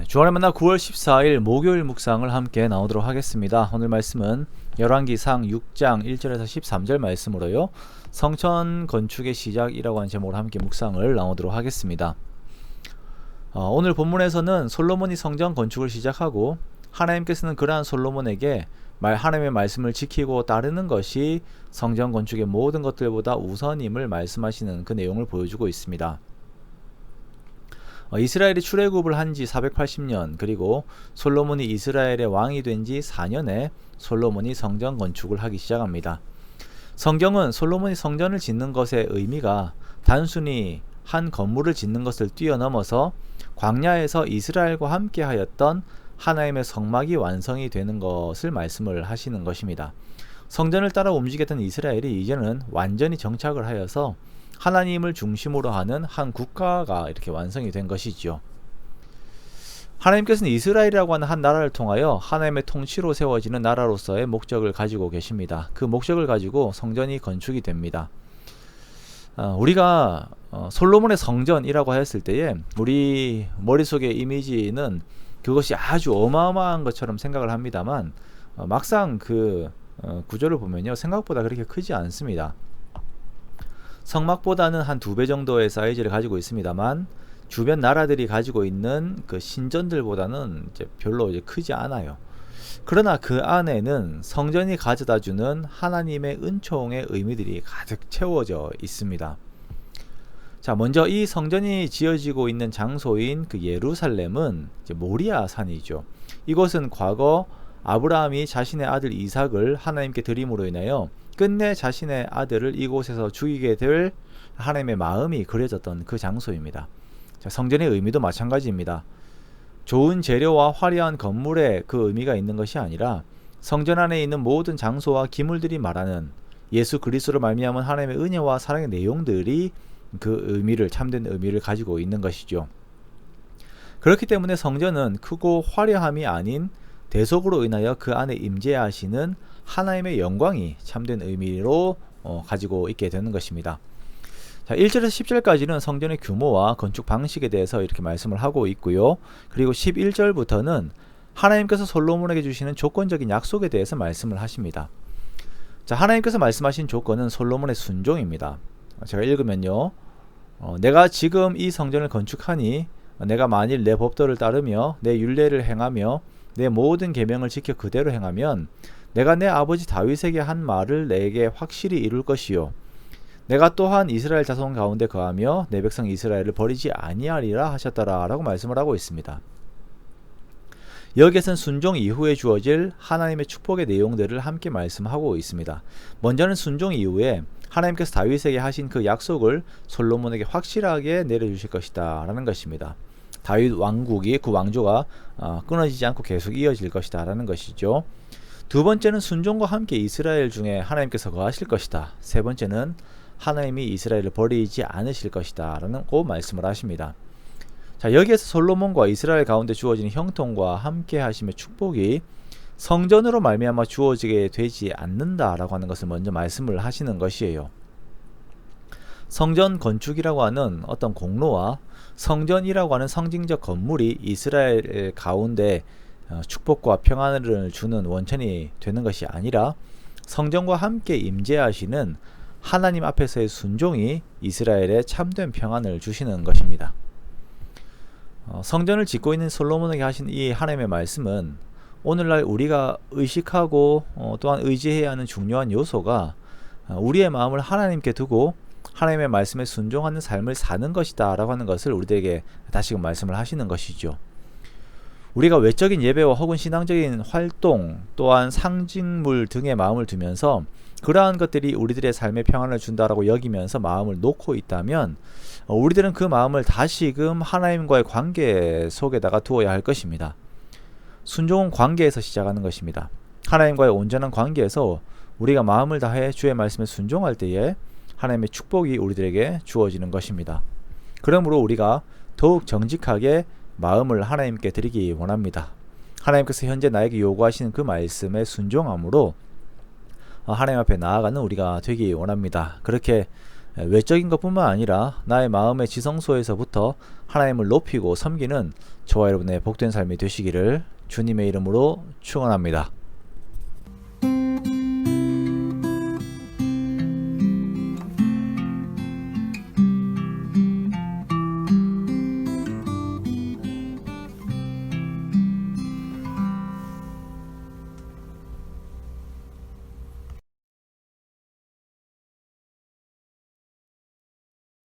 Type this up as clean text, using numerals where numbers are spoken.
주안의 만나 9월 14일 목요일 묵상을 함께 나오도록 하겠습니다. 오늘 말씀은 열왕기상 6장 1절에서 13절 말씀으로요, 성전 건축의 시작이라고 하는 제목으로 함께 묵상을 나오도록 하겠습니다. 오늘 본문에서는 솔로몬이 성전 건축을 시작하고 하나님께서는 그러한 솔로몬에게 하나님의 말씀을 지키고 따르는 것이 성전 건축의 모든 것들보다 우선임을 말씀하시는 그 내용을 보여주고 있습니다. 이스라엘이 출애굽을 한 지 480년, 그리고 솔로몬이 이스라엘의 왕이 된 지 4년에 솔로몬이 성전 건축을 하기 시작합니다. 성경은 솔로몬이 성전을 짓는 것의 의미가 단순히 한 건물을 짓는 것을 뛰어넘어서 광야에서 이스라엘과 함께 하였던 하나님의 성막이 완성이 되는 것을 말씀을 하시는 것입니다. 성전을 따라 움직였던 이스라엘이 이제는 완전히 정착을 하여서 하나님을 중심으로 하는 한 국가가 이렇게 완성이 된 것이죠. 하나님께서는 이스라엘이라고 하는 한 나라를 통하여 하나님의 통치로 세워지는 나라로서의 목적을 가지고 계십니다. 그 목적을 가지고 성전이 건축이 됩니다. 우리가 솔로몬의 성전이라고 하였을 때에 우리 머릿속의 이미지는 그것이 아주 어마어마한 것처럼 생각을 합니다만, 막상 그 구조를 보면요, 생각보다 그렇게 크지 않습니다. 성막보다는 한 2배 정도의 사이즈를 가지고 있습니다만, 주변 나라들이 가지고 있는 그 신전들보다는 이제 별로 크지 않아요. 그러나 그 안에는 성전이 가져다주는 하나님의 은총의 의미들이 가득 채워져 있습니다. 자, 먼저 이 성전이 지어지고 있는 장소인 그 예루살렘은 이제 모리아 산이죠. 이곳은 과거 아브라함이 자신의 아들 이삭을 하나님께 드림으로 인하여 끝내 자신의 아들을 이곳에서 죽이게 될 하나님의 마음이 그려졌던 그 장소입니다. 자, 성전의 의미도 마찬가지입니다. 좋은 재료와 화려한 건물에 그 의미가 있는 것이 아니라 성전 안에 있는 모든 장소와 기물들이 말하는 예수 그리스도로 말미암은 하나님의 은혜와 사랑의 내용들이 그 의미를, 참된 의미를 가지고 있는 것이죠. 그렇기 때문에 성전은 크고 화려함이 아닌 대속으로 인하여 그 안에 임재하시는 하나님의 영광이 참된 의미로 가지고 있게 되는 것입니다. 자, 1절에서 10절까지는 성전의 규모와 건축 방식에 대해서 이렇게 말씀을 하고 있고요. 그리고 11절부터는 하나님께서 솔로몬에게 주시는 조건적인 약속에 대해서 말씀을 하십니다. 자, 하나님께서 말씀하신 조건은 솔로몬의 순종입니다. 제가 읽으면요, 내가 지금 이 성전을 건축하니 내가 만일 내 법도를 따르며 내 율례를 행하며 내 모든 계명을 지켜 그대로 행하면 내가 내 아버지 다윗에게 한 말을 내게 확실히 이룰 것이요, 내가 또한 이스라엘 자손 가운데 거하며 내 백성 이스라엘을 버리지 아니하리라 하셨더라 라고 말씀을 하고 있습니다. 여기에서는 순종 이후에 주어질 하나님의 축복의 내용들을 함께 말씀하고 있습니다. 먼저는 순종 이후에 하나님께서 다윗에게 하신 그 약속을 솔로몬에게 확실하게 내려주실 것이다 라는 것입니다. 다윗 왕국이, 그 왕조가 끊어지지 않고 계속 이어질 것이다 라는 것이죠. 두 번째는 순종과 함께 이스라엘 중에 하나님께서 거하실 것이다. 세 번째는 하나님이 이스라엘을 버리지 않으실 것이다 라는 고 말씀을 하십니다. 자, 여기에서 솔로몬과 이스라엘 가운데 주어지는 형통과 함께 하심의 축복이 성전으로 말미암아 주어지게 되지 않는다라고 하는 것을 먼저 말씀을 하시는 것이에요. 성전 건축이라고 하는 어떤 공로와 성전이라고 하는 상징적 건물이 이스라엘 가운데 축복과 평안을 주는 원천이 되는 것이 아니라 성전과 함께 임재하시는 하나님 앞에서의 순종이 이스라엘에 참된 평안을 주시는 것입니다. 성전을 짓고 있는 솔로몬에게 하신 이 하나님의 말씀은 오늘날 우리가 의식하고 또한 의지해야 하는 중요한 요소가 우리의 마음을 하나님께 두고 하나님의 말씀에 순종하는 삶을 사는 것이다 라고 하는 것을 우리들에게 다시금 말씀을 하시는 것이죠. 우리가 외적인 예배와 혹은 신앙적인 활동 또한 상징물 등의 마음을 두면서 그러한 것들이 우리들의 삶에 평안을 준다라고 여기면서 마음을 놓고 있다면 우리들은 그 마음을 다시금 하나님과의 관계 속에다가 두어야 할 것입니다. 순종은 관계에서 시작하는 것입니다. 하나님과의 온전한 관계에서 우리가 마음을 다해 주의 말씀에 순종할 때에 하나님의 축복이 우리들에게 주어지는 것입니다. 그러므로 우리가 더욱 정직하게 마음을 하나님께 드리기 원합니다. 하나님께서 현재 나에게 요구하시는 그 말씀에 순종함으로 하나님 앞에 나아가는 우리가 되기 원합니다. 그렇게 외적인 것뿐만 아니라 나의 마음의 지성소에서부터 하나님을 높이고 섬기는 저와 여러분의 복된 삶이 되시기를 주님의 이름으로 축원합니다.